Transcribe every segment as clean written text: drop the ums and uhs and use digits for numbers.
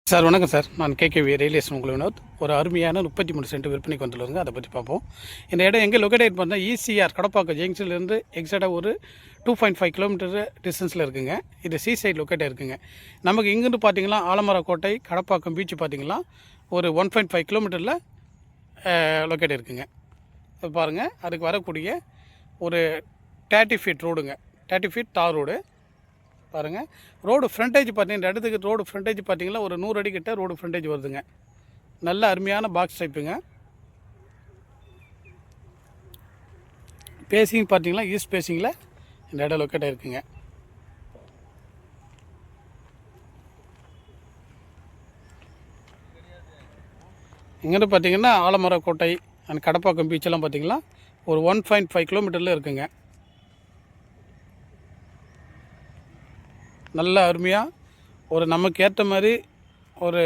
Sir வணக்கம் sir. நான் KKV real estate உங்கள் வினோத். ஒரு அருமையான 33 சென்ட் விற்பனைக்கு வந்துள்ளதுங்க. அதை பற்றி பார்ப்போம். இந்த இடம் எங்கே லொக்கேட் பண்ணால் ஈசிஆர் கடப்பாக்கம் ஜங்ஷன்லேருந்து எக்ஸாக்டாக ஒரு 2.5 கிலோமீட்டர் டிஸ்டன்ஸில் இருக்குங்க. இது சி சைட் லொக்கேட்டாக இருக்குங்க. நமக்கு இங்கேருந்து பார்த்தீங்கன்னா ஆலமரக்கோட்டை கடப்பாக்கம் பீச் பார்த்தீங்கன்னா ஒரு 1.5 கிலோமீட்டரில் லொக்கேட் இருக்குங்க. இப்போ பாருங்கள், அதுக்கு வரக்கூடிய ஒரு 30 ஃபீட் ரோடுங்க. 30 ஃபீட் தார் ரோடு பாருங்கள். ரோடு ஃப்ரண்டேஜ் பார்த்தீங்கன்னா இந்த இடத்துக்கு ரோடு ஃப்ரண்டேஜ் பார்த்தீங்கன்னா ஒரு 100 அடி கிட்ட ரோடு ஃப்ரண்டேஜ் வருதுங்க. நல்ல அருமையான பாக்ஸ் டைப்புங்க. பேசிங் பார்த்தீங்கன்னா ஈஸ்ட் பேசிங்கில் இந்த இடம் லொக்கேட் ஆகிருக்குங்க. இங்கேருந்து பார்த்தீங்கன்னா ஆலமரக்கோட்டை அண்ட் கடப்பாக்கம் பீச்செல்லாம் பார்த்தீங்கன்னா ஒரு 1.5 கிலோமீட்டரில் இருக்குங்க. நல்ல அருமையாக ஒரு நமக்கு ஏற்ற மாதிரி ஒரு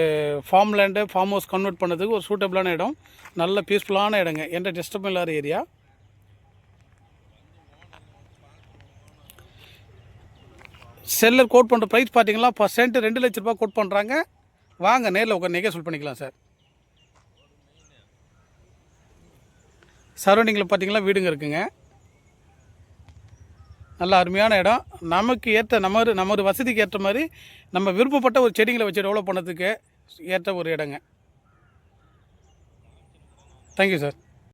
form land farm house convert பண்ணதுக்கு ஒரு சூட்டபிளான இடம். நல்ல பீஸ்ஃபுல்லான இடங்க. எந்த டிஸ்டர்பும் இல்லாத ஏரியா. செல்லர் கோட் பண்ணுற ப்ரைஸ் பார்த்தீங்கன்னா பர் சென்ட் 2 லட்ச ரூபா கோட் பண்ணுறாங்க. வாங்க நேரில் உட்காந்து நெகோசியேட் பண்ணிக்கலாம் சார். சரௌண்டிங்கில் பார்த்தீங்கன்னா வீடுங்க இருக்குங்க. நல்ல அருமையான இடம். நமக்கு ஏற்ற நமது வசதிக்கு ஏற்ற மாதிரி நம்ம விருப்பப்பட்ட ஒரு செடிங்களை வச்சு டெவலப் பண்ணதுக்கு ஏற்ற ஒரு இடங்க. Thank you sir.